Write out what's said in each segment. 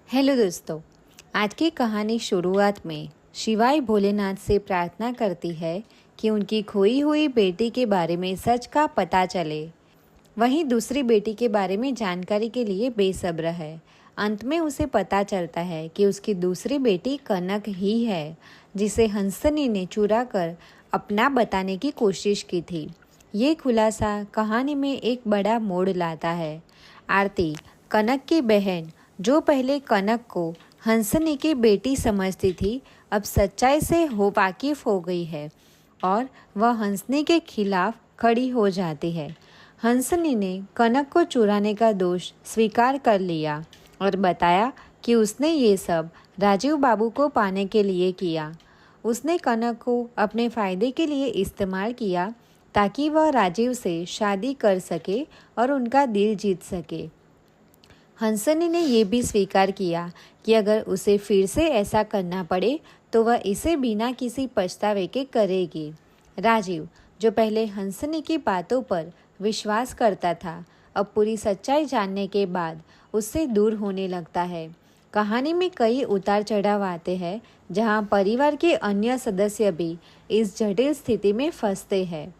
Hello दोस्तों। आज की कहानी शुरुआत में शिवाय भोलेनाथ से प्रार्थना करती है कि उनकी खोई हुई बेटी के बारे में सच का पता चले। वहीं दूसरी बेटी के बारे में जानकारी के लिए बेसब्र है। अंत में उसे पता चलता है कि उसकी दूसरी बेटी कनक ही है, जिसे हंसनी ने चुरा कर अपना बताने की कोशिश की थी। ये खुलासा कहानी में एक बड़ा मोड़ लाता है। आरती, कनक की बहन, जो पहले कनक को हंसनी की बेटी समझती थी, अब सच्चाई से वाकिफ हो गई है और वह हंसनी के खिलाफ खड़ी हो जाती है। हंसनी ने कनक को चुराने का दोष स्वीकार कर लिया और बताया कि उसने ये सब राजीव बाबू को पाने के लिए किया। उसने कनक को अपने फ़ायदे के लिए इस्तेमाल किया ताकि वह राजीव से शादी कर सके और उनका दिल जीत सके। हंसनी ने यह भी स्वीकार किया कि अगर उसे फिर से ऐसा करना पड़े तो वह इसे बिना किसी पछतावे के करेगी। राजीव, जो पहले हंसनी की बातों पर विश्वास करता था, अब पूरी सच्चाई जानने के बाद उससे दूर होने लगता है। कहानी में कई उतार चढ़ाव आते हैं, जहां परिवार के अन्य सदस्य भी इस जटिल स्थिति में फंसते हैं।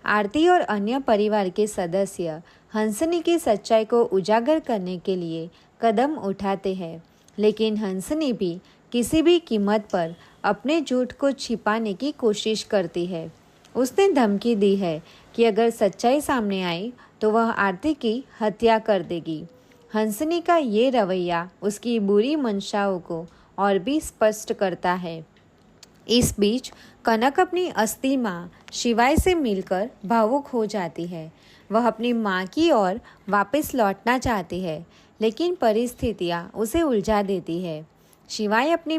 आरती और अन्य परिवार के सदस्य हंसनी की सच्चाई को उजागर करने के लिए कदम उठाते हैं, लेकिन हंसनी भी किसी भी कीमत पर अपने झूठ को छिपाने की कोशिश करती है। उसने धमकी दी है कि अगर सच्चाई सामने आई तो वह आरती की हत्या कर देगी। हंसनी का ये रवैया उसकी बुरी मंशाओं को और भी स्पष्ट करता है। इस बीच कनक अपनी असली माँ शिवाय से मिलकर भावुक हो जाती है। वह अपनी माँ की ओर वापस लौटना चाहती है, लेकिन परिस्थितियाँ उसे उलझा देती है। शिवाय अपनी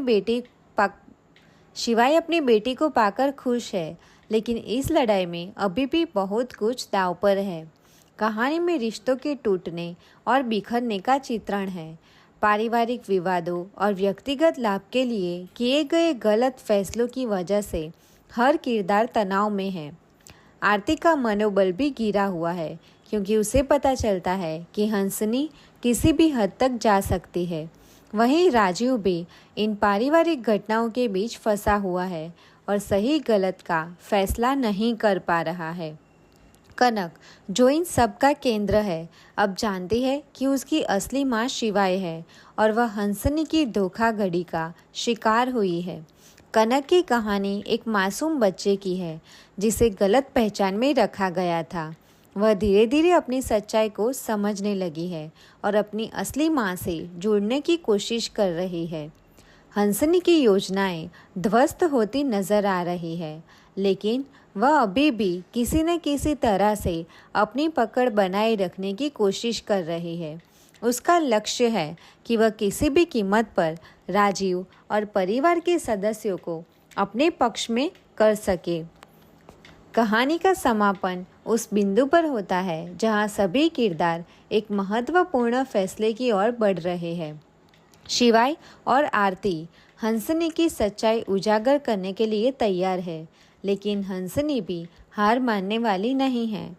बेटी को पाकर खुश है, लेकिन इस लड़ाई में अभी भी बहुत कुछ दांव पर है। कहानी में रिश्तों के टूटने और बिखरने का चित्रण है। पारिवारिक विवादों और व्यक्तिगत लाभ के लिए किए गए गलत फैसलों की वजह से हर किरदार तनाव में है। आरती का मनोबल भी गिरा हुआ है, क्योंकि उसे पता चलता है कि हंसनी किसी भी हद तक जा सकती है। वहीं राजीव भी इन पारिवारिक घटनाओं के बीच फंसा हुआ है और सही गलत का फैसला नहीं कर पा रहा है। कनक, जो इन सब का केंद्र है, अब जानती है कि उसकी असली माँ शिवाय है और वह हंसनी की धोखाधड़ी का शिकार हुई है। कनक की कहानी एक मासूम बच्चे की है, जिसे गलत पहचान में रखा गया था। वह धीरे धीरे अपनी सच्चाई को समझने लगी है और अपनी असली माँ से जुड़ने की कोशिश कर रही है। हंसनी की योजनाएं ध्वस्त होती नजर आ रही है, लेकिन वह अभी भी किसी न किसी तरह से अपनी पकड़ बनाए रखने की कोशिश कर रही है। उसका लक्ष्य है कि वह किसी भी कीमत पर राजीव और परिवार के सदस्यों को अपने पक्ष में कर सके। कहानी का समापन उस बिंदु पर होता है जहां सभी किरदार एक महत्वपूर्ण फैसले की ओर बढ़ रहे हैं। शिवाय और आरती हंसनी की सच्चाई उजागर करने के लिए तैयार है, लेकिन हंसनी भी हार मानने वाली नहीं है।